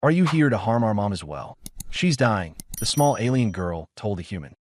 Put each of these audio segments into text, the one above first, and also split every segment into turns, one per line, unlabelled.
Are you here to harm our mom as well? She's dying, the small alien girl told the human.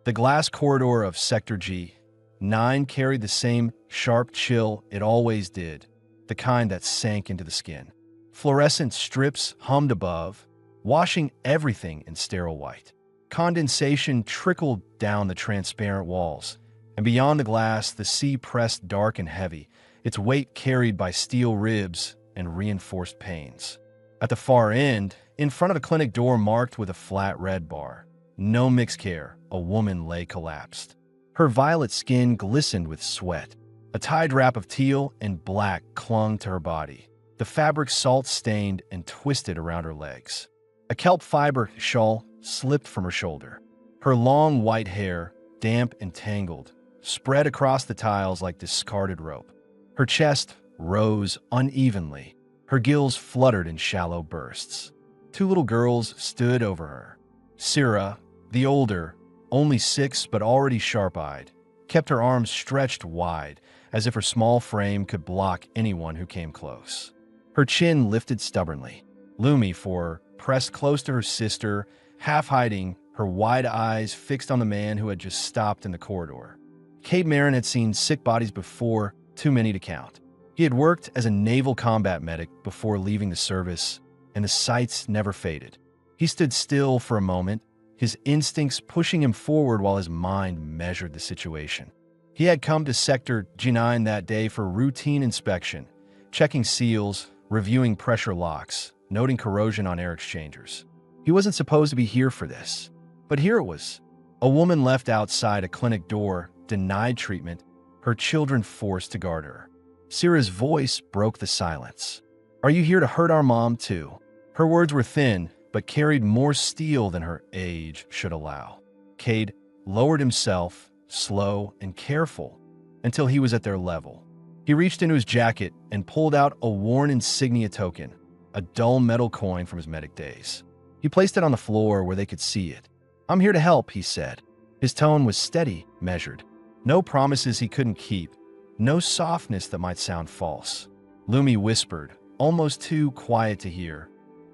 The glass corridor of Sector G9 carried the same sharp chill it always did, the kind that sank into the skin. Fluorescent strips hummed above, washing everything in sterile white. Condensation trickled down the transparent walls, and beyond the glass, the sea pressed dark and heavy, its weight carried by steel ribs and reinforced panes. At the far end, in front of a clinic door marked with a flat red bar, "No mixed care," a woman lay collapsed. Her violet skin glistened with sweat. A tied wrap of teal and black clung to her body, the fabric salt-stained and twisted around her legs. A kelp fiber shawl slipped from her shoulder. Her long white hair, damp and tangled, spread across the tiles like discarded rope. Her chest rose unevenly. Her gills fluttered in shallow bursts. Two little girls stood over her. Syrah, the older, only 6 but already sharp-eyed, kept her arms stretched wide as if her small frame could block anyone who came close. Her chin lifted stubbornly. Lumi, pressed close to her sister, half hiding, her wide eyes fixed on the man who had just stopped in the corridor. Cade Marin had seen sick bodies before, too many to count. He had worked as a naval combat medic before leaving the service, and the sights never faded. He stood still for a moment, his instincts pushing him forward while his mind measured the situation. He had come to Sector G9 that day for routine inspection, checking seals, reviewing pressure locks, noting corrosion on air exchangers. He wasn't supposed to be here for this, but here it was. A woman left outside a clinic door, denied treatment, her children forced to guard her. Syrah's voice broke the silence. "Are you here to hurt our mom too?" Her words were thin, but carried more steel than her age should allow. Cade lowered himself, slow and careful, until he was at their level. He reached into his jacket and pulled out a worn insignia token, a dull metal coin from his medic days. He placed it on the floor where they could see it. "I'm here to help," he said. His tone was steady, measured. No promises he couldn't keep, no softness that might sound false. Lumi whispered, almost too quiet to hear,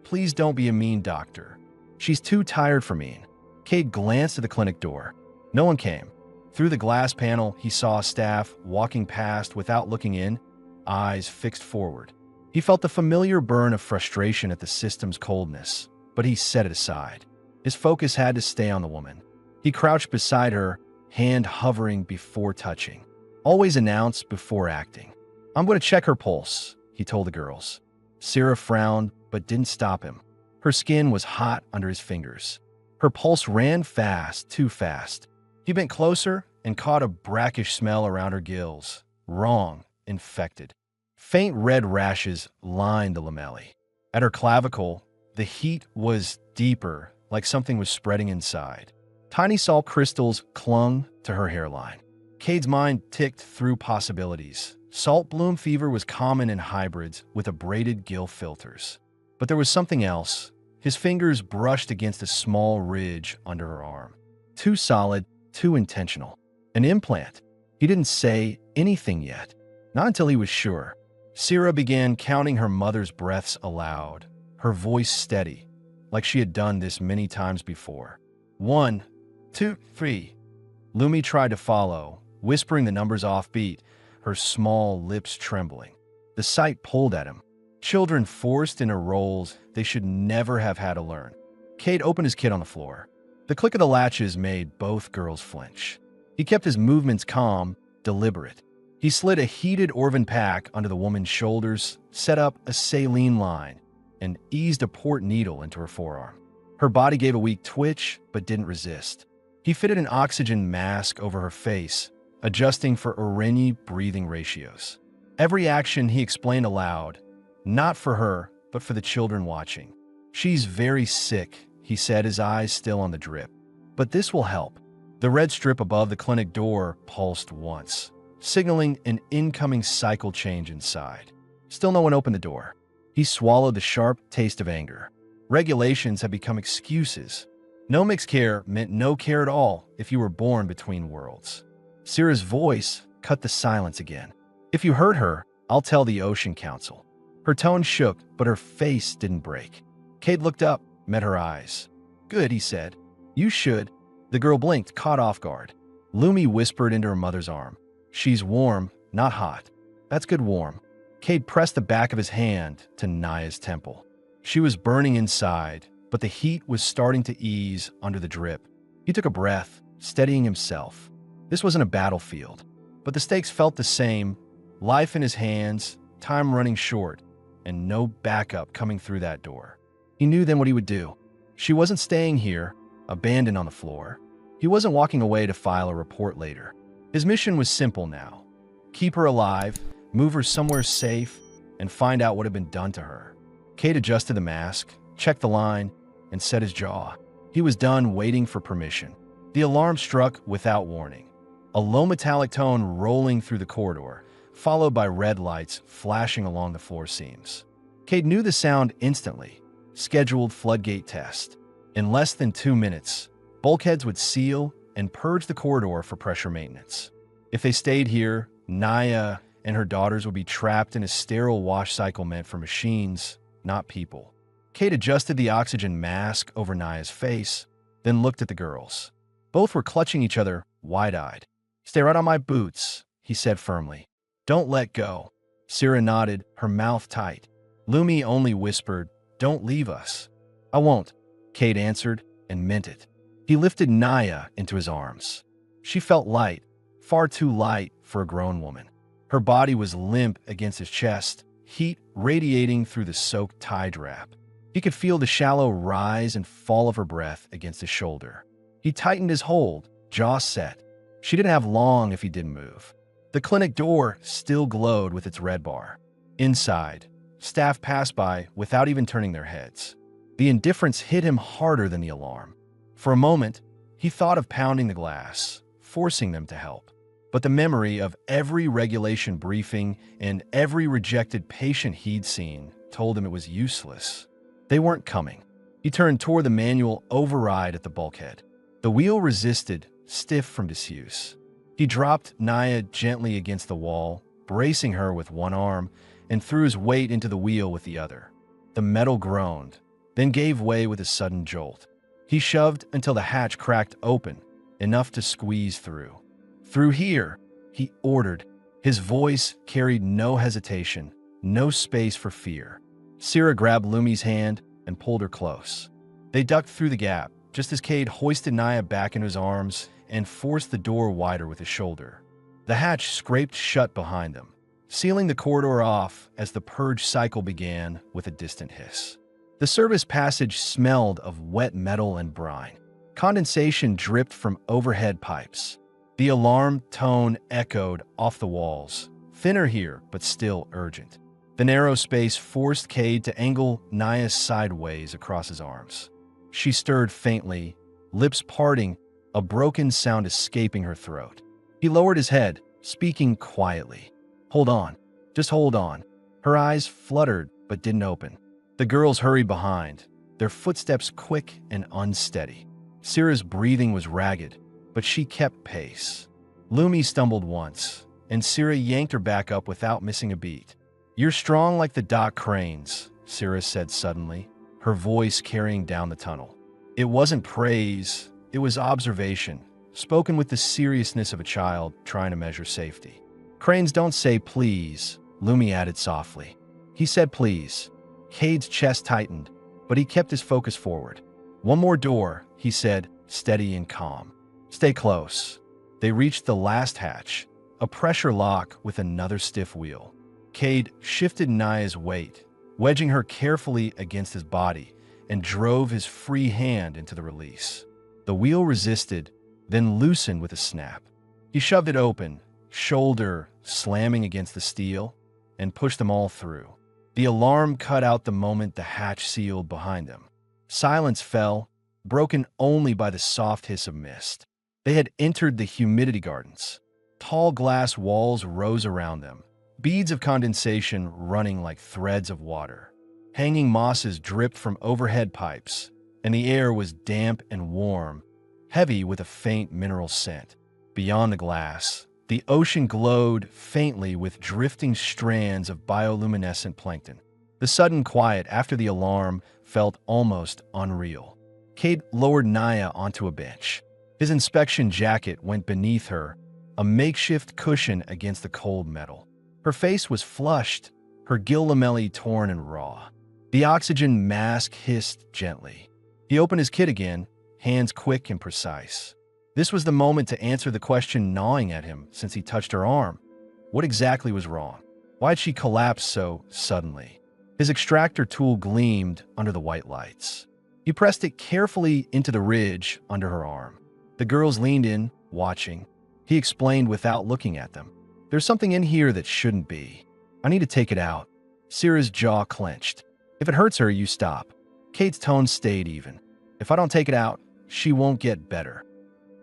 "Please don't be a mean doctor. She's too tired for mean." Cade glanced at the clinic door. No one came. Through the glass panel, he saw staff walking past without looking in, eyes fixed forward. He felt the familiar burn of frustration at the system's coldness, but he set it aside. His focus had to stay on the woman. He crouched beside her, hand hovering before touching. Always announce before acting. "I'm going to check her pulse," he told the girls. Syrah frowned, but didn't stop him. Her skin was hot under his fingers. Her pulse ran fast, too fast. He bent closer and caught a brackish smell around her gills. Wrong, infected. Faint red rashes lined the lamellae. At her clavicle, the heat was deeper, like something was spreading inside. Tiny salt crystals clung to her hairline. Cade's mind ticked through possibilities. Salt bloom fever was common in hybrids with abraded gill filters. But there was something else. His fingers brushed against a small ridge under her arm. Too solid, too intentional. An implant. He didn't say anything yet. Not until he was sure. Syrah began counting her mother's breaths aloud, her voice steady, like she had done this many times before. 1, 2, 3. Lumi tried to follow, whispering the numbers offbeat, her small lips trembling. The sight pulled at him. Children forced into roles they should never have had to learn. Cade opened his kit on the floor. The click of the latches made both girls flinch. He kept his movements calm, deliberate. He slid a heated Orvan pack under the woman's shoulders, set up a saline line, and eased a port needle into her forearm. Her body gave a weak twitch, but didn't resist. He fitted an oxygen mask over her face, adjusting for Oreni breathing ratios. Every action he explained aloud, not for her, but for the children watching. "She's very sick," he said, his eyes still on the drip. "But this will help." The red strip above the clinic door pulsed once, signaling an incoming cycle change inside. Still no one opened the door. He swallowed the sharp taste of anger. Regulations had become excuses. No mixed care meant no care at all if you were born between worlds. Syrah's voice cut the silence again. "If you hurt her, I'll tell the Ocean Council." Her Her tone shook, but her face didn't break. Cade looked up, met her eyes. "Good," he said. "You should." The girl blinked, caught off guard. Lumi whispered into her mother's arm. "She's warm, not hot." "That's good warm." Cade pressed the back of his hand to Naya's temple. She was burning inside, but the heat was starting to ease under the drip. He took a breath, steadying himself. This wasn't a battlefield, but the stakes felt the same. Life in his hands, time running short, and no backup coming through that door. He knew then what he would do. She wasn't staying here, abandoned on the floor. He wasn't walking away to file a report later. His mission was simple now. Keep her alive, move her somewhere safe, and find out what had been done to her. Cade adjusted the mask, checked the line, and set his jaw. He was done waiting for permission. The alarm struck without warning. A low metallic tone rolling through the corridor, followed by red lights flashing along the floor seams. Cade knew the sound instantly. Scheduled floodgate test. In less than 2 minutes, bulkheads would seal and purge the corridor for pressure maintenance. If they stayed here, Naya and her daughters would be trapped in a sterile wash cycle meant for machines, not people. Cade adjusted the oxygen mask over Naya's face, then looked at the girls. Both were clutching each other, wide-eyed. "Stay right on my boots," he said firmly. "Don't let go." Sira nodded, her mouth tight. Lumi only whispered, "Don't leave us." "I won't," Cade answered, and meant it. He lifted Naya into his arms. She felt light, far too light for a grown woman. Her body was limp against his chest, heat radiating through the soaked tie drap. He could feel the shallow rise and fall of her breath against his shoulder. He tightened his hold, jaw set. She didn't have long if he didn't move. The clinic door still glowed with its red bar. Inside, staff passed by without even turning their heads. The indifference hit him harder than the alarm. For a moment, he thought of pounding the glass, forcing them to help. But the memory of every regulation briefing and every rejected patient he'd seen told him it was useless. They weren't coming. He turned toward the manual override at the bulkhead. The wheel resisted, stiff from disuse. He dropped Naya gently against the wall, bracing her with one arm, and threw his weight into the wheel with the other. The metal groaned, then gave way with a sudden jolt. He shoved until the hatch cracked open, enough to squeeze through. "Through here," he ordered. His voice carried no hesitation, no space for fear. Sira grabbed Lumi's hand and pulled her close. They ducked through the gap, just as Cade hoisted Naya back into his arms and forced the door wider with his shoulder. The hatch scraped shut behind them, sealing the corridor off as the purge cycle began with a distant hiss. The service passage smelled of wet metal and brine. Condensation dripped from overhead pipes. The alarm tone echoed off the walls, thinner here but still urgent. The narrow space forced Cade to angle Naya sideways across his arms. She stirred faintly, lips parting, a broken sound escaping her throat. He lowered his head, speaking quietly. "Hold on. Just hold on." Her eyes fluttered but didn't open. The girls hurried behind, their footsteps quick and unsteady. Sira's breathing was ragged, but she kept pace. Lumi stumbled once, and Sira yanked her back up without missing a beat. "You're strong like the dock cranes," Sira said suddenly, her voice carrying down the tunnel. It wasn't praise, it was observation, spoken with the seriousness of a child trying to measure safety. "Cranes don't say please," Lumi added softly. He said please. Cade's chest tightened, but he kept his focus forward. "One more door," he said, steady and calm. "Stay close." They reached the last hatch, a pressure lock with another stiff wheel. Cade shifted Naya's weight, wedging her carefully against his body, and drove his free hand into the release. The wheel resisted, then loosened with a snap. He shoved it open, shoulder slamming against the steel, and pushed them all through. The alarm cut out the moment the hatch sealed behind them. Silence fell, broken only by the soft hiss of mist. They had entered the humidity gardens. Tall glass walls rose around them, beads of condensation running like threads of water. Hanging mosses dripped from overhead pipes, and the air was damp and warm, heavy with a faint mineral scent. Beyond the glass, the ocean glowed faintly with drifting strands of bioluminescent plankton. The sudden quiet after the alarm felt almost unreal. Cade lowered Naya onto a bench. His inspection jacket went beneath her, a makeshift cushion against the cold metal. Her face was flushed, her gill lamellae torn and raw. The oxygen mask hissed gently. He opened his kit again, hands quick and precise. This was the moment to answer the question gnawing at him since he touched her arm. What exactly was wrong? Why had she collapsed so suddenly? His extractor tool gleamed under the white lights. He pressed it carefully into the ridge under her arm. The girls leaned in, watching. He explained without looking at them. There's something in here that shouldn't be. I need to take it out. Syrah's jaw clenched. If it hurts her, you stop. Kate's tone stayed even. If I don't take it out, she won't get better.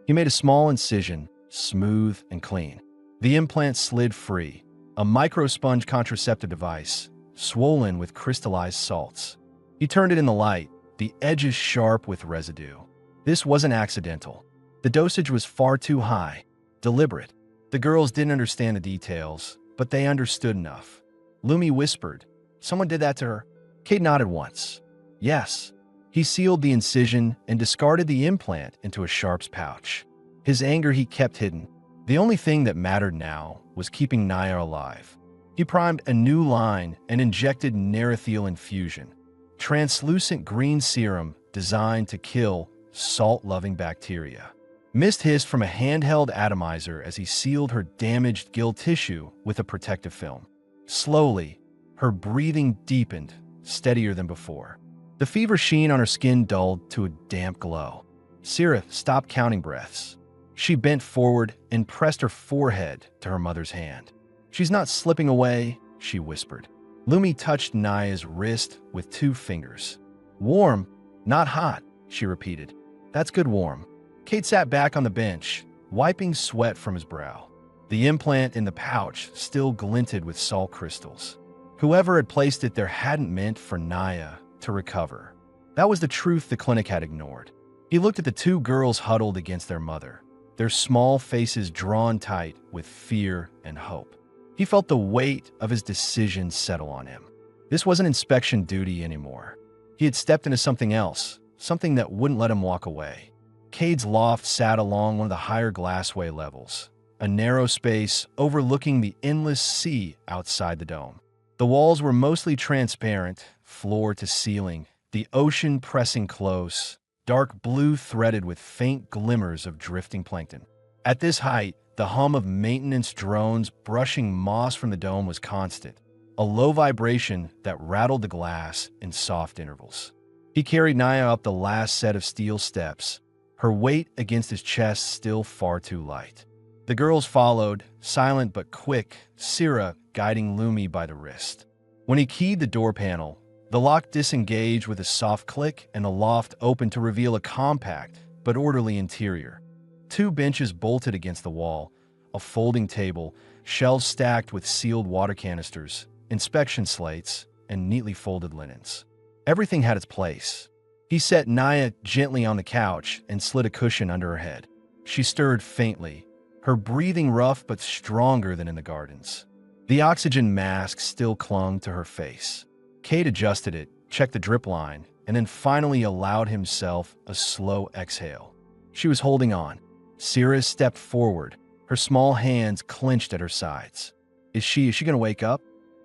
He made a small incision, smooth and clean. The implant slid free, a microsponge contraceptive device, swollen with crystallized salts. He turned it in the light, the edges sharp with residue. This wasn't accidental. The dosage was far too high, deliberate. The girls didn't understand the details, but they understood enough. Lumi whispered, "Someone did that to her?" Kate nodded once. Yes. He sealed the incision and discarded the implant into a sharp's pouch. His anger he kept hidden. The only thing that mattered now was keeping Naya alive. He primed a new line and injected Narrated infusion, translucent green serum designed to kill salt-loving bacteria. Mist hissed from a handheld atomizer as he sealed her damaged gill tissue with a protective film. Slowly, her breathing deepened, steadier than before. The fever sheen on her skin dulled to a damp glow. Syrah stopped counting breaths. She bent forward and pressed her forehead to her mother's hand. "She's not slipping away," she whispered. Lumi touched Naya's wrist with 2 fingers. "Warm, not hot," she repeated. "That's good warm." Kate sat back on the bench, wiping sweat from his brow. The implant in the pouch still glinted with salt crystals. Whoever had placed it there hadn't meant for Naya to recover. That was the truth the clinic had ignored. He looked at the 2 girls huddled against their mother, their small faces drawn tight with fear and hope. He felt the weight of his decision settle on him. This wasn't inspection duty anymore. He had stepped into something else, something that wouldn't let him walk away. Cade's loft sat along one of the higher glassway levels, a narrow space overlooking the endless sea outside the dome. The walls were mostly transparent, floor to ceiling, the ocean pressing close, dark blue threaded with faint glimmers of drifting plankton. At this height, the hum of maintenance drones brushing moss from the dome was constant, a low vibration that rattled the glass in soft intervals. He carried Naya up the last set of steel steps, her weight against his chest still far too light. The girls followed, silent but quick, Syrah guiding Lumi by the wrist. When he keyed the door panel, the lock disengaged with a soft click and the loft opened to reveal a compact but orderly interior. 2 benches bolted against the wall, a folding table, shelves stacked with sealed water canisters, inspection slates, and neatly folded linens. Everything had its place. He set Naya gently on the couch and slid a cushion under her head. She stirred faintly, her breathing rough but stronger than in the gardens. The oxygen mask still clung to her face. Cade adjusted it, checked the drip line, and then finally allowed himself a slow exhale. She was holding on. Syrah stepped forward, her small hands clenched at her sides. Is she going to wake up?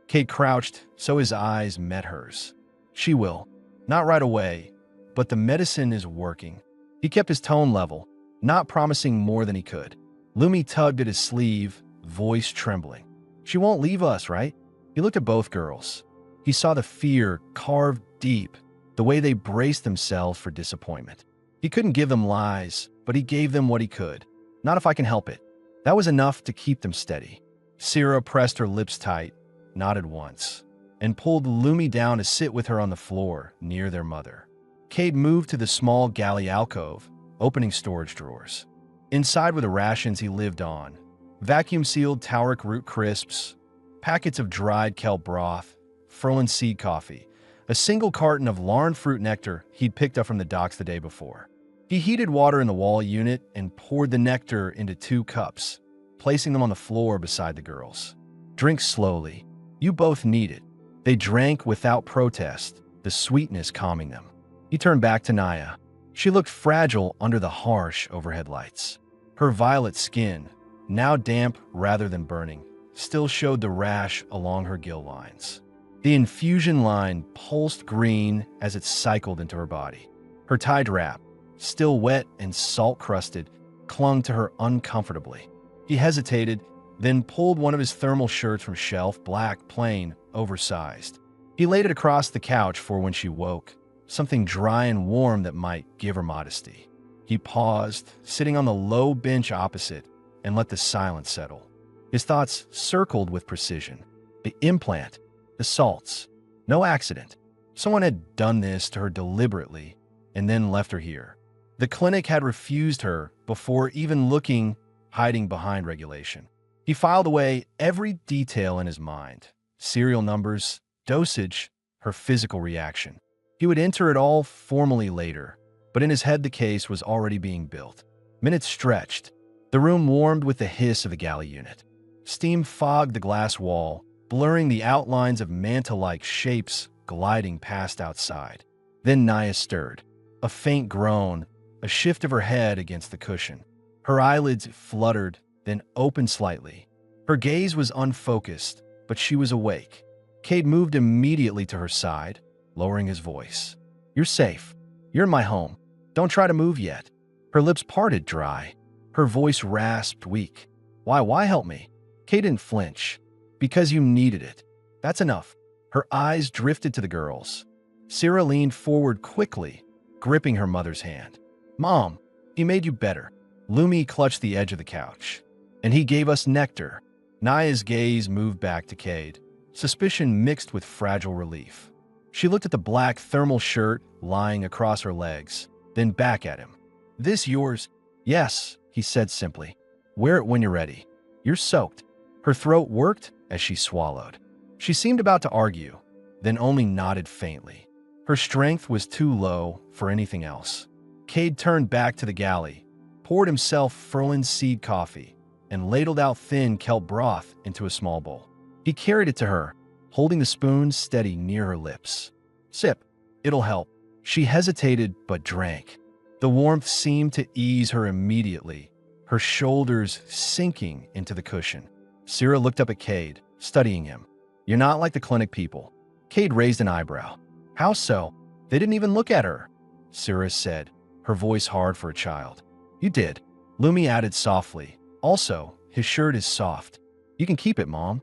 Cade crouched, so his eyes met hers. She will. Not right away, but the medicine is working. He kept his tone level, not promising more than he could. Lumi tugged at his sleeve, voice trembling. She won't leave us, right? He looked at both girls. He saw the fear carved deep, the way they braced themselves for disappointment. He couldn't give them lies, but he gave them what he could. Not if I can help it. That was enough to keep them steady. Syrah pressed her lips tight, nodded once, and pulled Lumi down to sit with her on the floor near their mother. Cade moved to the small galley alcove, opening storage drawers. Inside were the rations he lived on, vacuum-sealed Tauric root crisps, packets of dried kelp broth, Ferlin seed coffee, a single carton of Larn fruit nectar he'd picked up from the docks the day before. He heated water in the wall unit and poured the nectar into 2 cups, placing them on the floor beside the girls. Drink slowly. You both need it. They drank without protest, the sweetness calming them. He turned back to Naya. She looked fragile under the harsh overhead lights. Her violet skin, now damp rather than burning, still showed the rash along her gill lines. The infusion line pulsed green as it cycled into her body. Her tied wrap, still wet and salt-crusted, clung to her uncomfortably. He hesitated, then pulled one of his thermal shirts from shelf, black, plain, oversized. He laid it across the couch for when she woke, something dry and warm that might give her modesty. He paused, sitting on the low bench opposite, and let the silence settle. His thoughts circled with precision. The implant, the salts. No accident. Someone had done this to her deliberately and then left her here. The clinic had refused her before even looking, hiding behind regulation. He filed away every detail in his mind. Serial numbers, dosage, her physical reaction. He would enter it all formally later, but in his head the case was already being built. Minutes stretched. The room warmed with the hiss of the galley unit. Steam fogged the glass wall, blurring the outlines of manta-like shapes gliding past outside. Then Naya stirred. A faint groan, a shift of her head against the cushion. Her eyelids fluttered, then opened slightly. Her gaze was unfocused, but she was awake. Cade moved immediately to her side, lowering his voice. "You're safe. You're in my home. Don't try to move yet." Her lips parted dry. Her voice rasped weak. Why help me?" Cade didn't flinch. "Because you needed it. That's enough." Her eyes drifted to the girls. Sarah leaned forward quickly, gripping her mother's hand. "Mom, he made you better." Lumi clutched the edge of the couch. "And he gave us nectar." Naya's gaze moved back to Cade, suspicion mixed with fragile relief. She looked at the black thermal shirt lying across her legs, then back at him. "This yours?" "Yes," he said simply. "Wear it when you're ready. You're soaked." Her throat worked as she swallowed. She seemed about to argue, then only nodded faintly. Her strength was too low for anything else. Cade turned back to the galley, poured himself Ferland seed coffee, and ladled out thin kelp broth into a small bowl. He carried it to her, holding the spoon steady near her lips. "Sip. It'll help." She hesitated but drank. The warmth seemed to ease her immediately, her shoulders sinking into the cushion. Sarah looked up at Cade, studying him. "You're not like the clinic people." Cade raised an eyebrow. "How so?" "They didn't even look at her," Sarah said, her voice hard for a child. "You did," Lumi added softly. "Also, his shirt is soft. You can keep it, Mom."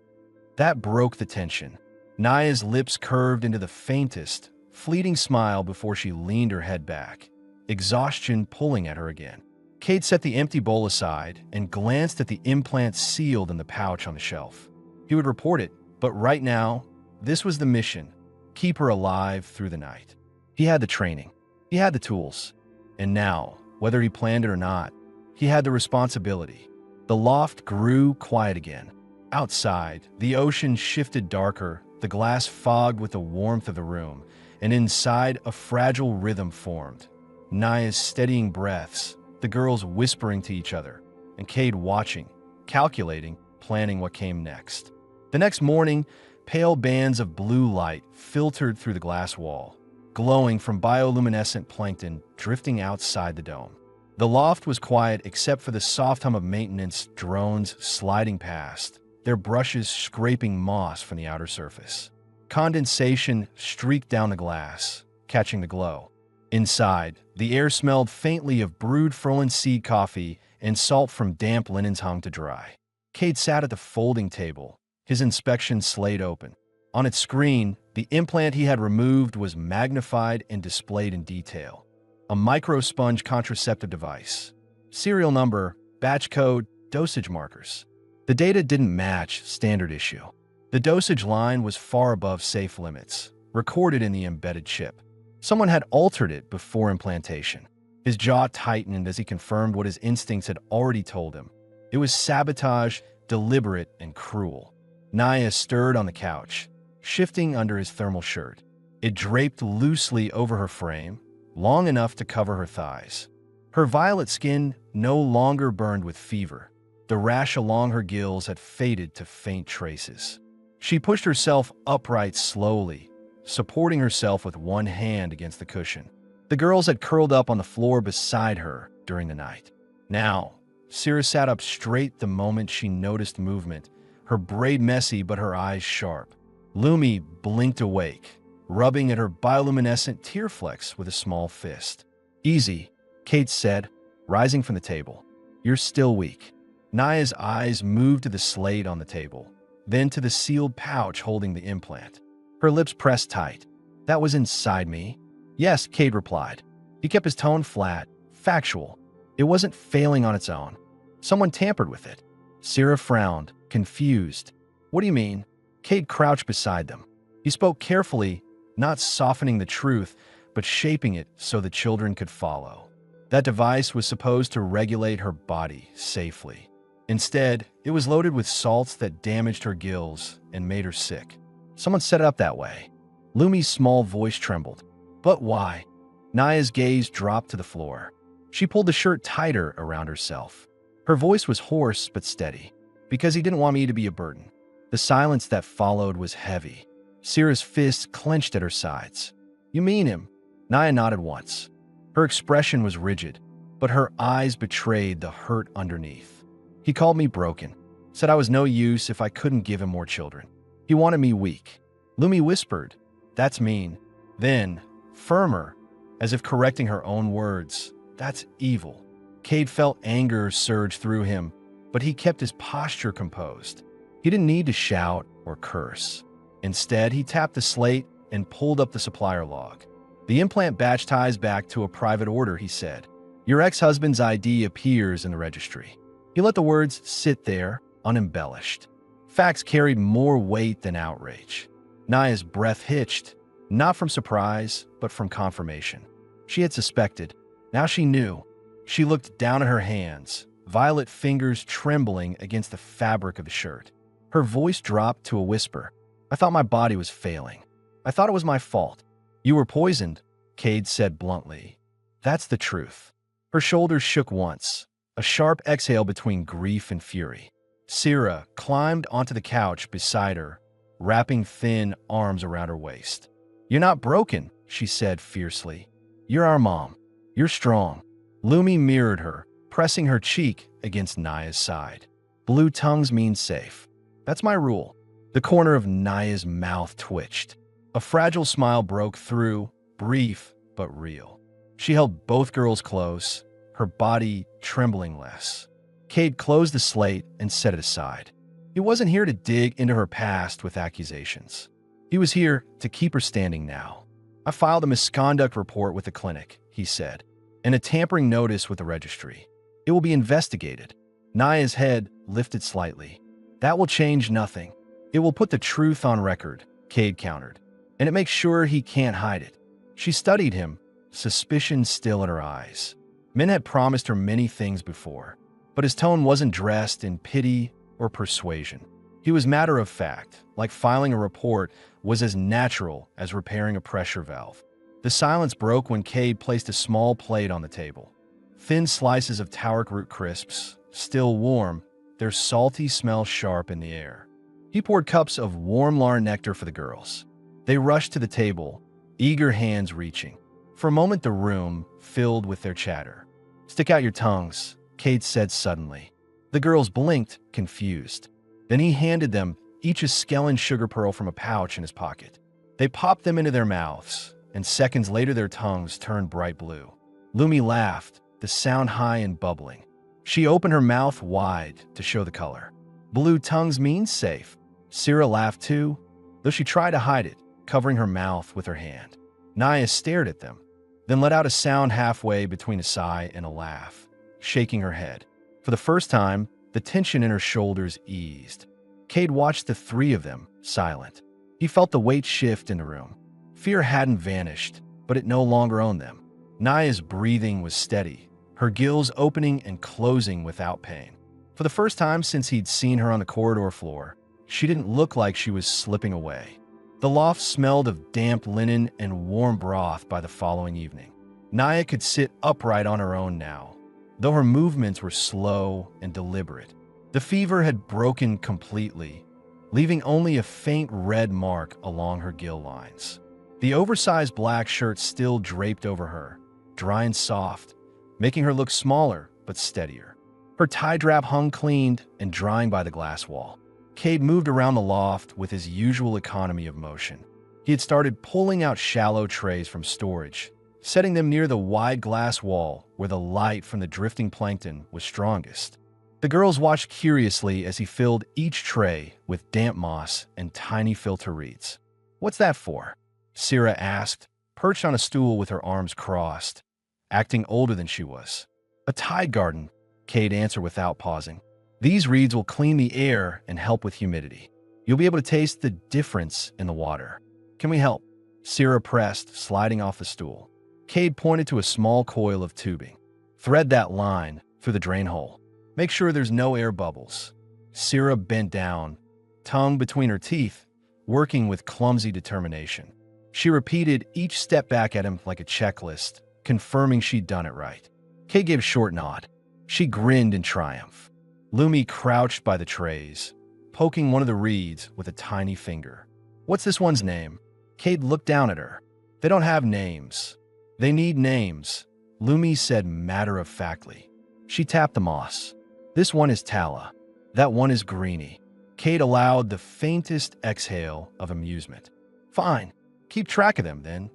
That broke the tension. Naya's lips curved into the faintest, fleeting smile before she leaned her head back, exhaustion pulling at her again. Cade set the empty bowl aside and glanced at the implant sealed in the pouch on the shelf. He would report it, but right now, this was the mission: keep her alive through the night. He had the training. He had the tools. And now, whether he planned it or not, he had the responsibility. The loft grew quiet again. Outside, the ocean shifted darker, the glass fogged with the warmth of the room, and inside a fragile rhythm formed. Naya's steadying breaths, the girls whispering to each other, and Cade watching, calculating, planning what came next. The next morning, pale bands of blue light filtered through the glass wall, glowing from bioluminescent plankton drifting outside the dome. The loft was quiet except for the soft hum of maintenance drones sliding past, their brushes scraping moss from the outer surface. Condensation streaked down the glass, catching the glow. Inside, the air smelled faintly of brewed Ferland seed coffee and salt from damp linens hung to dry. Cade sat at the folding table, his inspection slate open. On its screen, the implant he had removed was magnified and displayed in detail. A micro-sponge contraceptive device. Serial number, batch code, dosage markers. The data didn't match standard issue. The dosage line was far above safe limits, recorded in the embedded chip. Someone had altered it before implantation. His jaw tightened as he confirmed what his instincts had already told him. It was sabotage, deliberate and cruel. Naya stirred on the couch, shifting under his thermal shirt. It draped loosely over her frame, long enough to cover her thighs. Her violet skin no longer burned with fever. The rash along her gills had faded to faint traces. She pushed herself upright slowly, supporting herself with one hand against the cushion. The girls had curled up on the floor beside her during the night. Now, Syrah sat up straight the moment she noticed movement, her braid messy but her eyes sharp. Lumi blinked awake, rubbing at her bioluminescent tear flecks with a small fist. "Easy," Kate said, rising from the table. "You're still weak." Naya's eyes moved to the slate on the table, then to the sealed pouch holding the implant. Her lips pressed tight. "That was inside me?" "Yes," Cade replied. He kept his tone flat, factual. It wasn't failing on its own. Someone tampered with it. Syrah frowned, confused. "What do you mean?" Cade crouched beside them. He spoke carefully, not softening the truth, but shaping it so the children could follow. That device was supposed to regulate her body safely. Instead, it was loaded with salts that damaged her gills and made her sick. Someone set it up that way. Lumi's small voice trembled. "But why?" Naya's gaze dropped to the floor. She pulled the shirt tighter around herself. Her voice was hoarse but steady. "Because he didn't want me to be a burden." The silence that followed was heavy. Syrah's fists clenched at her sides. "You mean him?" Naya nodded once. Her expression was rigid, but her eyes betrayed the hurt underneath. "He called me broken, said I was no use if I couldn't give him more children. He wanted me weak." Lumi whispered, "That's mean." Then, firmer, as if correcting her own words, "That's evil." Cade felt anger surge through him, but he kept his posture composed. He didn't need to shout or curse. Instead, he tapped the slate and pulled up the supplier log. "The implant batch ties back to a private order," he said. "Your ex-husband's ID appears in the registry." He let the words sit there, unembellished. Facts carried more weight than outrage. Naya's breath hitched, not from surprise, but from confirmation. She had suspected. Now she knew. She looked down at her hands, violet fingers trembling against the fabric of the shirt. Her voice dropped to a whisper. "I thought my body was failing. I thought it was my fault." "You were poisoned," Cade said bluntly. "That's the truth." Her shoulders shook once, a sharp exhale between grief and fury. Syrah climbed onto the couch beside her, wrapping thin arms around her waist. "You're not broken," she said fiercely. "You're our mom. You're strong." Lumi mirrored her, pressing her cheek against Naya's side. "Blue tongues mean safe. That's my rule." The corner of Naya's mouth twitched. A fragile smile broke through, brief but real. She held both girls close, her body trembling less. Cade closed the slate and set it aside. He wasn't here to dig into her past with accusations. He was here to keep her standing now. "I filed a misconduct report with the clinic," he said, "and a tampering notice with the registry. It will be investigated." Naya's head lifted slightly. "That will change nothing. It will put the truth on record," Cade countered, "and it makes sure he can't hide it." She studied him, suspicion still in her eyes. Men had promised her many things before, but his tone wasn't dressed in pity or persuasion. He was matter of fact, like filing a report was as natural as repairing a pressure valve. The silence broke when Cade placed a small plate on the table. Thin slices of Tauric root crisps, still warm, their salty smell sharp in the air. He poured cups of warm Lar nectar for the girls. They rushed to the table, eager hands reaching. For a moment the room filled with their chatter. "Stick out your tongues," Cade said suddenly. The girls blinked, confused. Then he handed them each a Skellen sugar pearl from a pouch in his pocket. They popped them into their mouths, and seconds later their tongues turned bright blue. Lumi laughed, the sound high and bubbling. She opened her mouth wide to show the color. "Blue tongues means safe." Syrah laughed too, though she tried to hide it, covering her mouth with her hand. Naya stared at them, then let out a sound halfway between a sigh and a laugh, shaking her head. For the first time, the tension in her shoulders eased. Cade watched the three of them, silent. He felt the weight shift in the room. Fear hadn't vanished, but it no longer owned them. Naya's breathing was steady, her gills opening and closing without pain. For the first time since he'd seen her on the corridor floor, she didn't look like she was slipping away. The loft smelled of damp linen and warm broth by the following evening. Naya could sit upright on her own now, though her movements were slow and deliberate. The fever had broken completely, leaving only a faint red mark along her gill lines. The oversized black shirt still draped over her, dry and soft, making her look smaller but steadier. Her tie strap hung cleaned and drying by the glass wall. Cade moved around the loft with his usual economy of motion. He had started pulling out shallow trays from storage, setting them near the wide glass wall where the light from the drifting plankton was strongest. The girls watched curiously as he filled each tray with damp moss and tiny filter reeds. "What's that for?" Syrah asked, perched on a stool with her arms crossed, acting older than she was. "A tide garden," Cade answered without pausing. "These reeds will clean the air and help with humidity. You'll be able to taste the difference in the water. Can we help?" Syrah pressed, sliding off the stool. Cade pointed to a small coil of tubing. "Thread that line through the drain hole. Make sure there's no air bubbles." Syrah bent down, tongue between her teeth, working with clumsy determination. She repeated each step back at him like a checklist, confirming she'd done it right. Cade gave a short nod. She grinned in triumph. Lumi crouched by the trays, poking one of the reeds with a tiny finger. "What's this one's name?" Cade looked down at her. "They don't have names." "They need names," Lumi said matter-of-factly. She tapped the moss. "This one is Tala. That one is Greenie." Cade allowed the faintest exhale of amusement. "Fine. Keep track of them, then."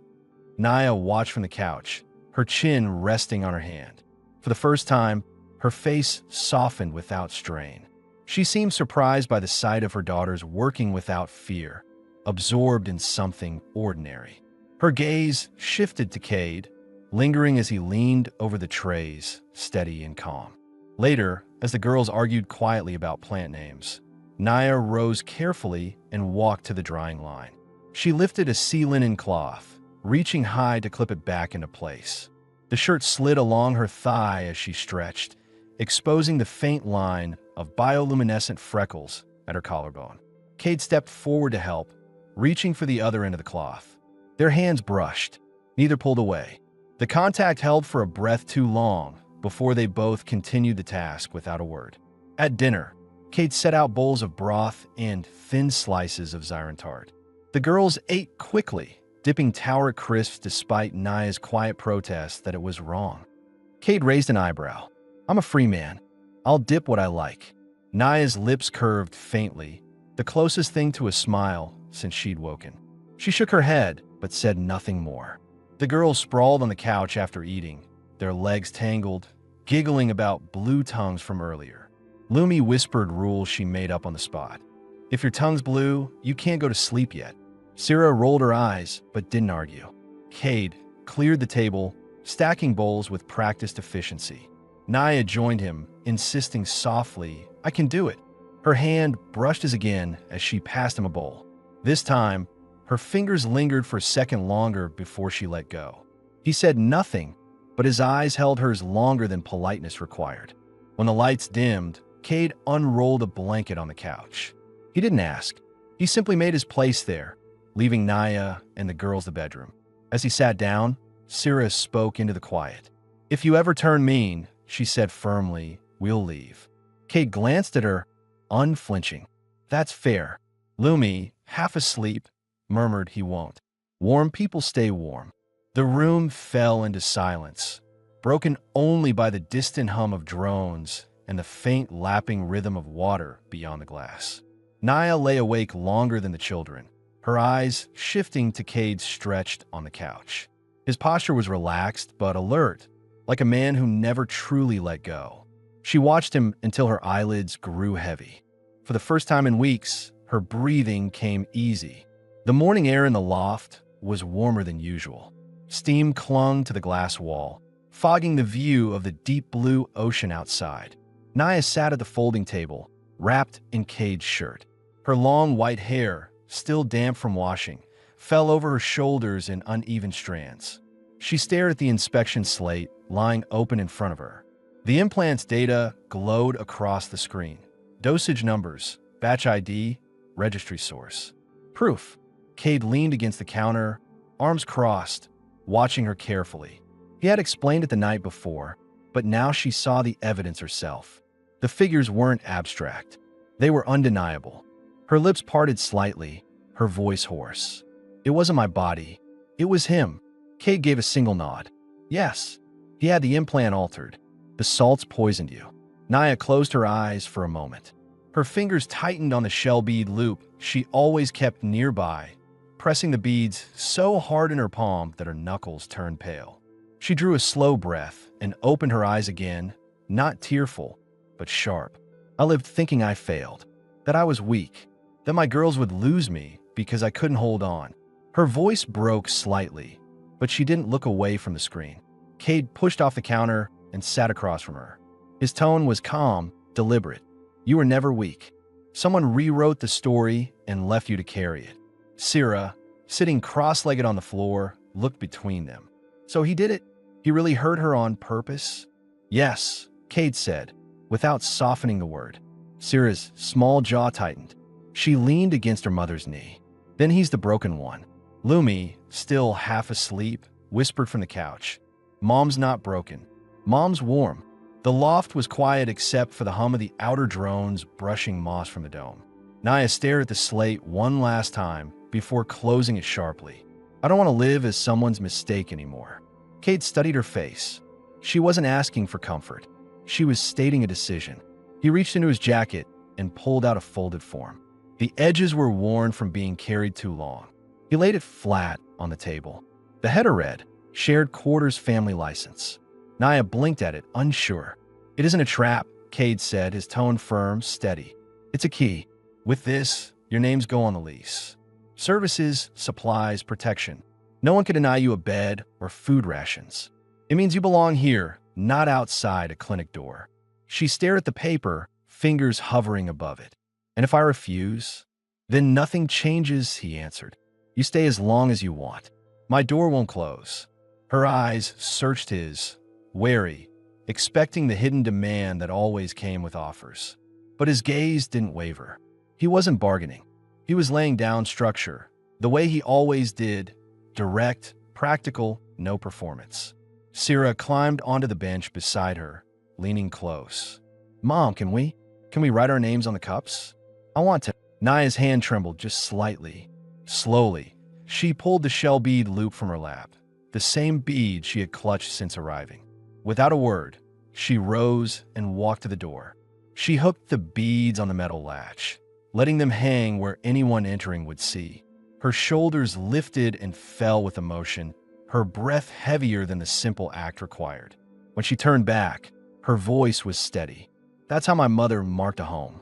Naya watched from the couch, her chin resting on her hand. For the first time, her face softened without strain. She seemed surprised by the sight of her daughters working without fear, absorbed in something ordinary. Her gaze shifted to Cade, lingering as he leaned over the trays, steady and calm. Later, as the girls argued quietly about plant names, Naya rose carefully and walked to the drying line. She lifted a sea linen cloth, reaching high to clip it back into place. The shirt slid along her thigh as she stretched, exposing the faint line of bioluminescent freckles at her collarbone. Cade stepped forward to help, reaching for the other end of the cloth. Their hands brushed. Neither pulled away. The contact held for a breath too long before they both continued the task without a word. At dinner, Cade set out bowls of broth and thin slices of Zyron tart. The girls ate quickly, dipping Tower crisps despite Naya's quiet protest that it was wrong. Cade raised an eyebrow. "I'm a free man. I'll dip what I like." Naya's lips curved faintly, the closest thing to a smile since she'd woken. She shook her head, but said nothing more. The girls sprawled on the couch after eating, their legs tangled, giggling about blue tongues from earlier. Lumi whispered rules she made up on the spot. "If your tongue's blue, you can't go to sleep yet." Syrah rolled her eyes, but didn't argue. Cade cleared the table, stacking bowls with practiced efficiency. Naya joined him, insisting softly, "I can do it." Her hand brushed his again as she passed him a bowl. This time, her fingers lingered for a second longer before she let go. He said nothing, but his eyes held hers longer than politeness required. When the lights dimmed, Cade unrolled a blanket on the couch. He didn't ask. He simply made his place there, leaving Naya and the girls the bedroom. As he sat down, Syrah spoke into the quiet. "If you ever turn mean," she said firmly, "we'll leave." Cade glanced at her, unflinching. "That's fair." Lumi, half asleep, murmured, "He won't." Warm people stay warm. The room fell into silence, broken only by the distant hum of drones and the faint lapping rhythm of water beyond the glass. Naya lay awake longer than the children, her eyes shifting to Cade stretched on the couch. His posture was relaxed but alert, like a man who never truly let go. She watched him until her eyelids grew heavy. For the first time in weeks, her breathing came easy. The morning air in the loft was warmer than usual. Steam clung to the glass wall, fogging the view of the deep blue ocean outside. Naya sat at the folding table, wrapped in Cade's shirt. Her long white hair, still damp from washing, fell over her shoulders in uneven strands. She stared at the inspection slate lying open in front of her. The implant's data glowed across the screen. Dosage numbers, batch ID, registry source. Proof. Cade leaned against the counter, arms crossed, watching her carefully. He had explained it the night before, but now she saw the evidence herself. The figures weren't abstract. They were undeniable. Her lips parted slightly, her voice hoarse. It wasn't my body. It was him. Kate gave a single nod. Yes, he had the implant altered. The salts poisoned you. Naya closed her eyes for a moment. Her fingers tightened on the shell bead loop she always kept nearby, pressing the beads so hard in her palm that her knuckles turned pale. She drew a slow breath and opened her eyes again, not tearful, but sharp. I lived thinking I failed, that I was weak, that my girls would lose me because I couldn't hold on. Her voice broke slightly, but she didn't look away from the screen. Cade pushed off the counter and sat across from her. His tone was calm, deliberate. You were never weak. Someone rewrote the story and left you to carry it. Syrah, sitting cross-legged on the floor, looked between them. So he did it? He really hurt her on purpose? Yes, Cade said, without softening the word. Syrah's small jaw tightened. She leaned against her mother's knee. Then he's the broken one. Lumi, still half asleep, whispered from the couch. Mom's not broken. Mom's warm. The loft was quiet except for the hum of the outer drones brushing moss from the dome. Naya stared at the slate one last time before closing it sharply. I don't want to live as someone's mistake anymore. Kate studied her face. She wasn't asking for comfort. She was stating a decision. He reached into his jacket and pulled out a folded form. The edges were worn from being carried too long. He laid it flat on the table. The header read, Shared Quarters Family License. Naya blinked at it, unsure. It isn't a trap, Cade said, his tone firm, steady. It's a key. With this, your names go on the lease. Services, supplies, protection. No one can deny you a bed or food rations. It means you belong here, not outside a clinic door. She stared at the paper, fingers hovering above it. And if I refuse? Then nothing changes, he answered. You stay as long as you want. My door won't close. Her eyes searched his, wary, expecting the hidden demand that always came with offers. But his gaze didn't waver. He wasn't bargaining. He was laying down structure, the way he always did, direct, practical, no performance. Syrah climbed onto the bench beside her, leaning close. Mom, can we write our names on the cups? I want to. Naya's hand trembled just slightly. Slowly, she pulled the shell bead loop from her lap, the same bead she had clutched since arriving. Without a word, she rose and walked to the door. She hooked the beads on the metal latch, letting them hang where anyone entering would see. Her shoulders lifted and fell with emotion, her breath heavier than the simple act required. When she turned back, her voice was steady. That's how my mother marked a home.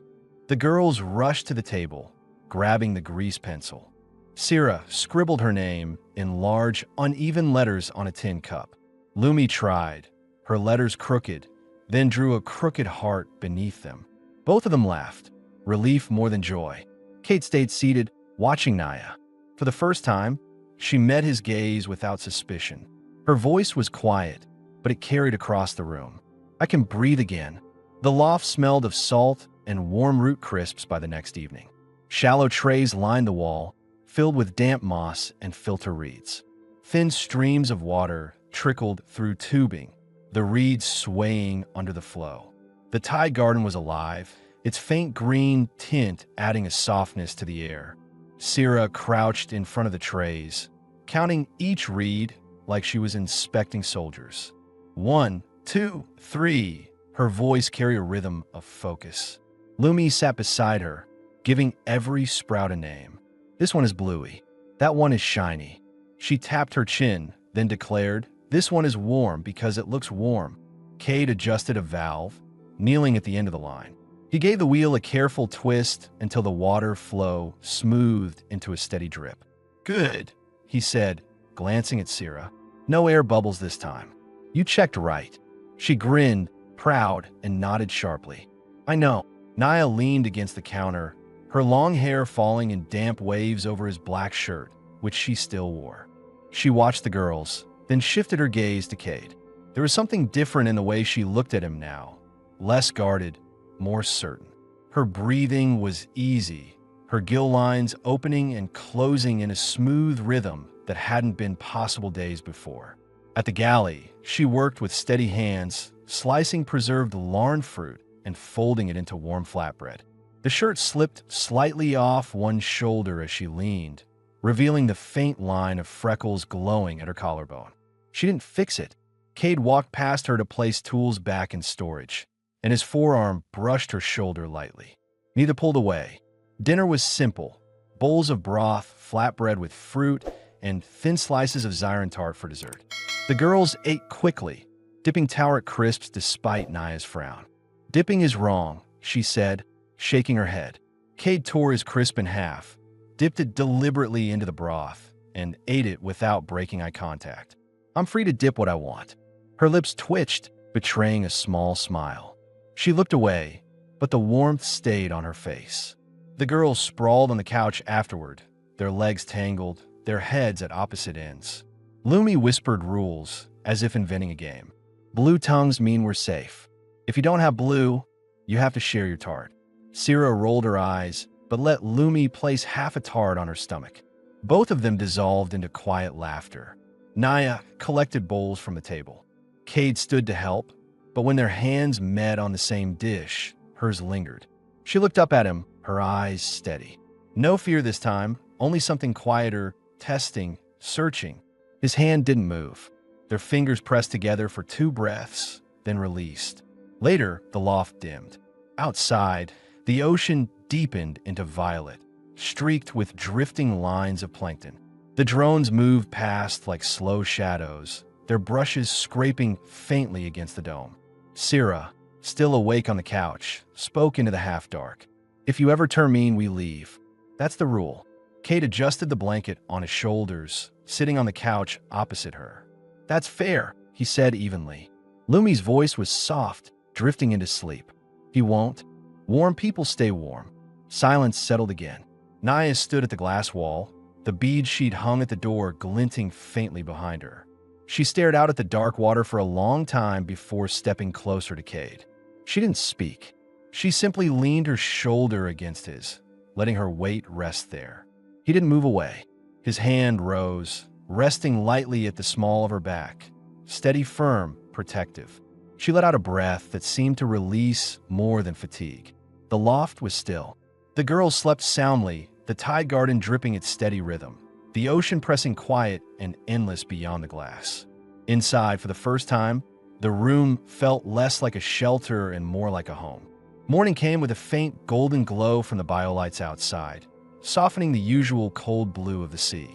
The girls rushed to the table, grabbing the grease pencil. Syrah scribbled her name in large, uneven letters on a tin cup. Lumi tried, her letters crooked, then drew a crooked heart beneath them. Both of them laughed, relief more than joy. Kate stayed seated, watching Naya. For the first time, she met his gaze without suspicion. Her voice was quiet, but it carried across the room. I can breathe again. The loft smelled of salt and warm root crisps by the next evening. Shallow trays lined the wall, filled with damp moss and filter reeds. Thin streams of water trickled through tubing, the reeds swaying under the flow. The Thai garden was alive, its faint green tint adding a softness to the air. Syrah crouched in front of the trays, counting each reed like she was inspecting soldiers. 1, 2, 3. Her voice carried a rhythm of focus. Lumi sat beside her, giving every sprout a name. This one is bluey. That one is shiny. She tapped her chin, then declared, this one is warm because it looks warm. Cade adjusted a valve, kneeling at the end of the line. He gave the wheel a careful twist until the water flow smoothed into a steady drip. Good, he said, glancing at Syrah. No air bubbles this time. You checked right. She grinned, proud, and nodded sharply. I know. Naya leaned against the counter, her long hair falling in damp waves over his black shirt, which she still wore. She watched the girls, then shifted her gaze to Cade. There was something different in the way she looked at him now, less guarded, more certain. Her breathing was easy, her gill lines opening and closing in a smooth rhythm that hadn't been possible days before. At the galley, she worked with steady hands, slicing preserved larn fruit and folding it into warm flatbread. The shirt slipped slightly off one shoulder as she leaned, revealing the faint line of freckles glowing at her collarbone. She didn't fix it. Cade walked past her to place tools back in storage, and his forearm brushed her shoulder lightly. Neither pulled away. Dinner was simple: bowls of broth, flatbread with fruit, and thin slices of Zyron tart for dessert. The girls ate quickly, dipping Tauret crisps despite Naya's frown. "Dipping is wrong," she said, shaking her head. Cade tore his crisp in half, dipped it deliberately into the broth, and ate it without breaking eye contact. "I'm free to dip what I want." Her lips twitched, betraying a small smile. She looked away, but the warmth stayed on her face. The girls sprawled on the couch afterward, their legs tangled, their heads at opposite ends. Lumi whispered rules, as if inventing a game. "Blue tongues mean we're safe. If you don't have blue, you have to share your tart." Syrah rolled her eyes, but let Lumi place half a tart on her stomach. Both of them dissolved into quiet laughter. Naya collected bowls from the table. Cade stood to help, but when their hands met on the same dish, hers lingered. She looked up at him, her eyes steady. No fear this time, only something quieter, testing, searching. His hand didn't move. Their fingers pressed together for 2 breaths, then released. Later, the loft dimmed. Outside, the ocean deepened into violet, streaked with drifting lines of plankton. The drones moved past like slow shadows, their brushes scraping faintly against the dome. Syrah, still awake on the couch, spoke into the half-dark. "If you ever turn mean, we leave. That's the rule." Cade adjusted the blanket on his shoulders, sitting on the couch opposite her. "That's fair," he said evenly. Lumi's voice was soft, drifting into sleep. "He won't. Warm people stay warm." Silence settled again. Naya stood at the glass wall, the bead sheet hung at the door glinting faintly behind her. She stared out at the dark water for a long time before stepping closer to Cade. She didn't speak. She simply leaned her shoulder against his, letting her weight rest there. He didn't move away. His hand rose, resting lightly at the small of her back, steady, firm, protective. She let out a breath that seemed to release more than fatigue. The loft was still. The girls slept soundly, the tide garden dripping its steady rhythm, the ocean pressing quiet and endless beyond the glass. Inside, for the first time, the room felt less like a shelter and more like a home. Morning came with a faint golden glow from the biolights outside, softening the usual cold blue of the sea.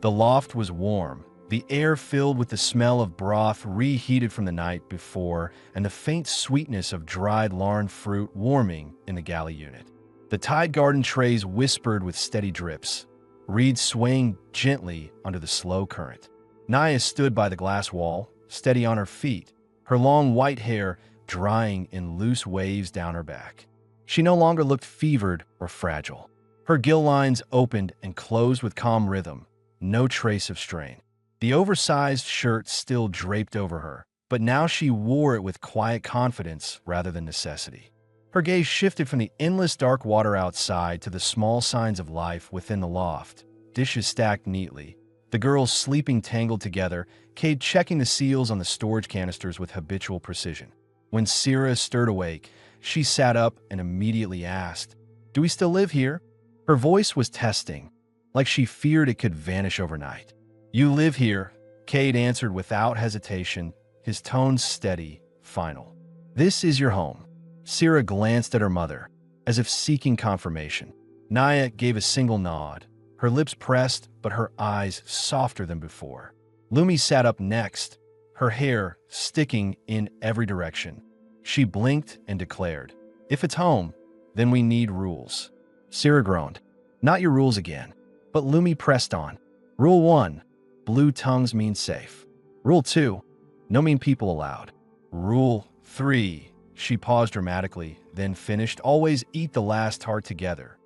The loft was warm, the air filled with the smell of broth reheated from the night before and the faint sweetness of dried Lauren fruit warming in the galley unit. The tide garden trays whispered with steady drips, reeds swaying gently under the slow current. Naya stood by the glass wall, steady on her feet, her long white hair drying in loose waves down her back. She no longer looked fevered or fragile. Her gill lines opened and closed with calm rhythm, no trace of strain. The oversized shirt still draped over her, but now she wore it with quiet confidence rather than necessity. Her gaze shifted from the endless dark water outside to the small signs of life within the loft, dishes stacked neatly, the girls sleeping tangled together, Cade checking the seals on the storage canisters with habitual precision. When Syrah stirred awake, she sat up and immediately asked, "Do we still live here?" Her voice was testing, like she feared it could vanish overnight. "You live here," Cade answered without hesitation, his tone steady, final. "This is your home." Syrah glanced at her mother, as if seeking confirmation. Naya gave a single nod, her lips pressed but her eyes softer than before. Lumi sat up next, her hair sticking in every direction. She blinked and declared, "If it's home, then we need rules." Syrah groaned, "Not your rules again." But Lumi pressed on. "Rule 1, blue tongues mean safe. Rule 2, no mean people allowed. Rule 3, she paused dramatically, then finished, always eat the last tart together."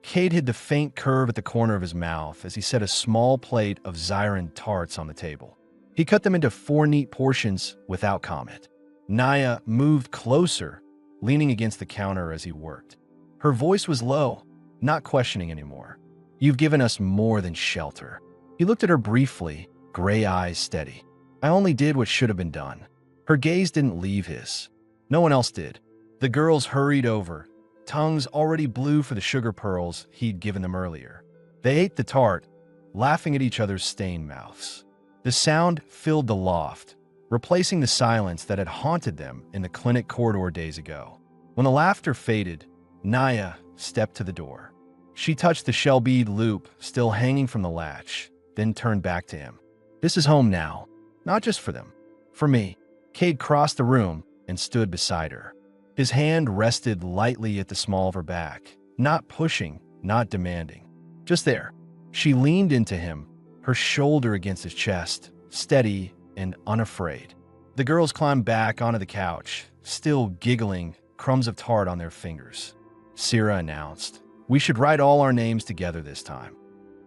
Cade hid the faint curve at the corner of his mouth as he set a small plate of Zyron tarts on the table. He cut them into 4 neat portions without comment. Naya moved closer, leaning against the counter as he worked. Her voice was low, not questioning anymore. "You've given us more than shelter." He looked at her briefly, gray eyes steady. "I only did what should have been done." Her gaze didn't leave his. No one else did. The girls hurried over, tongues already blue for the sugar pearls he'd given them earlier. They ate the tart, laughing at each other's stained mouths. The sound filled the loft, replacing the silence that had haunted them in the clinic corridor days ago. When the laughter faded, Naya stepped to the door. She touched the shell bead loop still hanging from the latch, then turned back to him. This is home now, not just for them. For me. Cade crossed the room and stood beside her. His hand rested lightly at the small of her back, not pushing, not demanding. Just there. She leaned into him, her shoulder against his chest, steady and unafraid. The girls climbed back onto the couch, still giggling, crumbs of tart on their fingers. Sira announced, "We should write all our names together this time."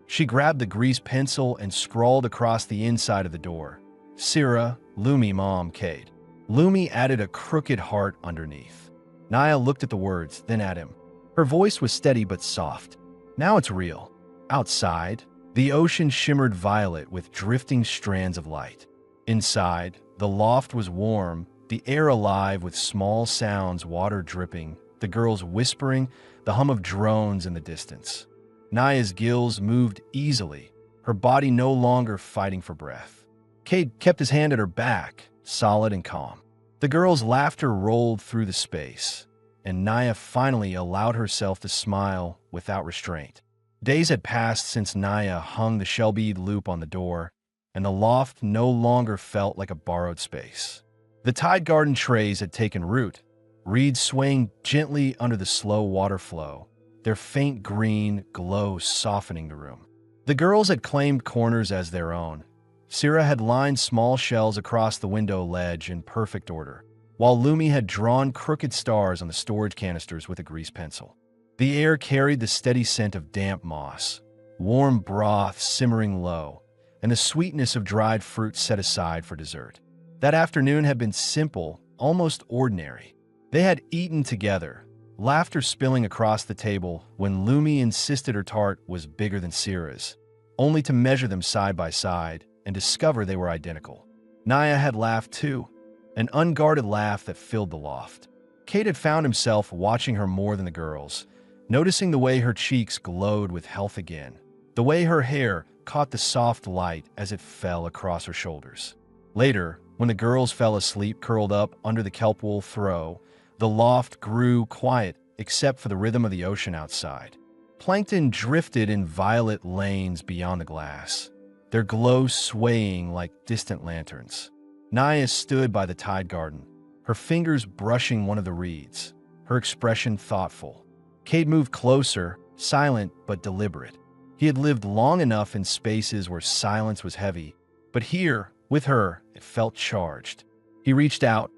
She grabbed the grease pencil and scrawled across the inside of the door. Sira, Lumi, Mom, Cade. Lumi added a crooked heart underneath. Naya looked at the words, then at him. Her voice was steady but soft. Now it's real. Outside, the ocean shimmered violet with drifting strands of light. Inside, the loft was warm, the air alive with small sounds, water dripping, the girls whispering, the hum of drones in the distance. Naya's gills moved easily, her body no longer fighting for breath. Cade kept his hand at her back, solid and calm. The girls' laughter rolled through the space, and Naya finally allowed herself to smile without restraint. Days had passed since Naya hung the shell bead loop on the door, and the loft no longer felt like a borrowed space. The Tide Garden trays had taken root, reeds swaying gently under the slow water flow, their faint green glow softening the room. The girls had claimed corners as their own. Sira had lined small shells across the window ledge in perfect order, while Lumi had drawn crooked stars on the storage canisters with a grease pencil. The air carried the steady scent of damp moss, warm broth simmering low, and the sweetness of dried fruit set aside for dessert. That afternoon had been simple, almost ordinary. They had eaten together, laughter spilling across the table when Lumi insisted her tart was bigger than Sira's, only to measure them side by side and discover they were identical. Naya had laughed too, an unguarded laugh that filled the loft. Cade had found himself watching her more than the girls, noticing the way her cheeks glowed with health again, the way her hair caught the soft light as it fell across her shoulders. Later, when the girls fell asleep curled up under the kelp wool throw, the loft grew quiet except for the rhythm of the ocean outside. Plankton drifted in violet lanes beyond the glass, their glow swaying like distant lanterns. Naya stood by the Tide Garden, her fingers brushing one of the reeds, her expression thoughtful. Cade moved closer, silent but deliberate. He had lived long enough in spaces where silence was heavy, but here, with her, it felt charged. He reached out,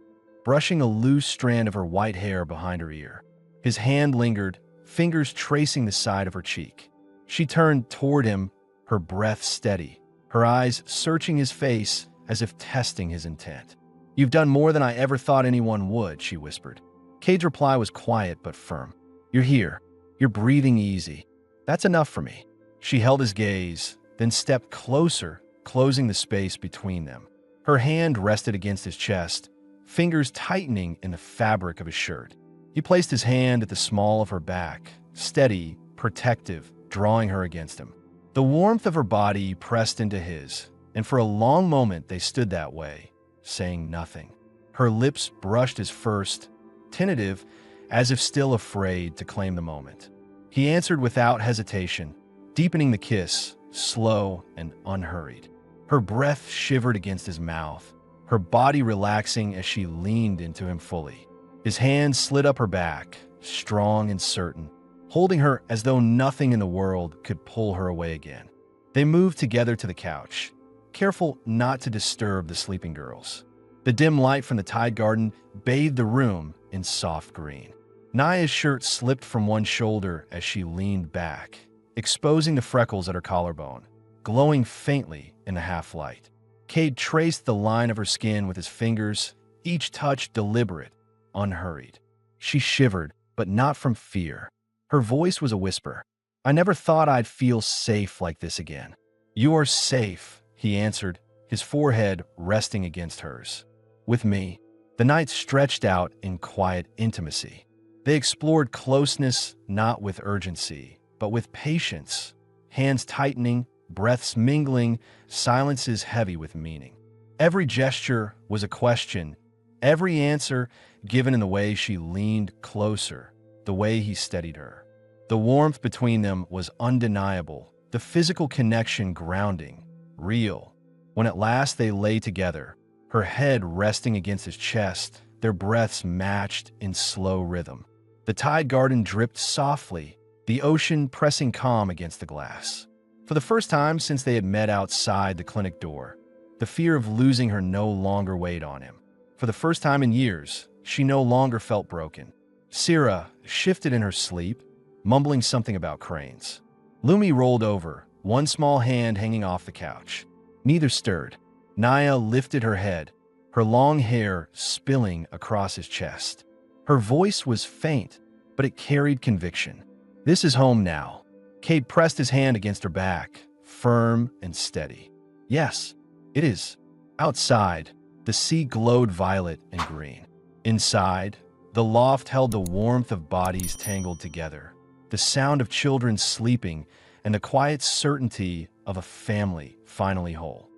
brushing a loose strand of her white hair behind her ear. His hand lingered, fingers tracing the side of her cheek. She turned toward him, her breath steady, her eyes searching his face as if testing his intent. "You've done more than I ever thought anyone would," she whispered. Cade's reply was quiet but firm. "You're here. You're breathing easy. That's enough for me." She held his gaze, then stepped closer, closing the space between them. Her hand rested against his chest, fingers tightening in the fabric of his shirt. He placed his hand at the small of her back, steady, protective, drawing her against him. The warmth of her body pressed into his, and for a long moment they stood that way, saying nothing. Her lips brushed his first, tentative, as if still afraid to claim the moment. He answered without hesitation, deepening the kiss, slow and unhurried. Her breath shivered against his mouth, her body relaxing as she leaned into him fully. His hand slid up her back, strong and certain, holding her as though nothing in the world could pull her away again. They moved together to the couch, careful not to disturb the sleeping girls. The dim light from the Tide Garden bathed the room in soft green. Naya's shirt slipped from one shoulder as she leaned back, exposing the freckles at her collarbone, glowing faintly in the half-light. Cade traced the line of her skin with his fingers, each touch deliberate, unhurried. She shivered, but not from fear. Her voice was a whisper. "I never thought I'd feel safe like this again." "You are safe," he answered, his forehead resting against hers. "With me." The night stretched out in quiet intimacy. They explored closeness not with urgency, but with patience, hands tightening, breaths mingling, silences heavy with meaning. Every gesture was a question, every answer given in the way she leaned closer, the way he steadied her. The warmth between them was undeniable, the physical connection grounding, real. When at last they lay together, her head resting against his chest, their breaths matched in slow rhythm. The tide garden dripped softly, the ocean pressing calm against the glass. For the first time since they had met outside the clinic door, the fear of losing her no longer weighed on him. For the first time in years, she no longer felt broken. Sira shifted in her sleep, mumbling something about cranes. Lumi rolled over, one small hand hanging off the couch. Neither stirred. Naya lifted her head, her long hair spilling across his chest. Her voice was faint, but it carried conviction. This is home now. Cade pressed his hand against her back, firm and steady. Yes, it is. Outside, the sea glowed violet and green. Inside, the loft held the warmth of bodies tangled together, the sound of children sleeping, and the quiet certainty of a family finally whole.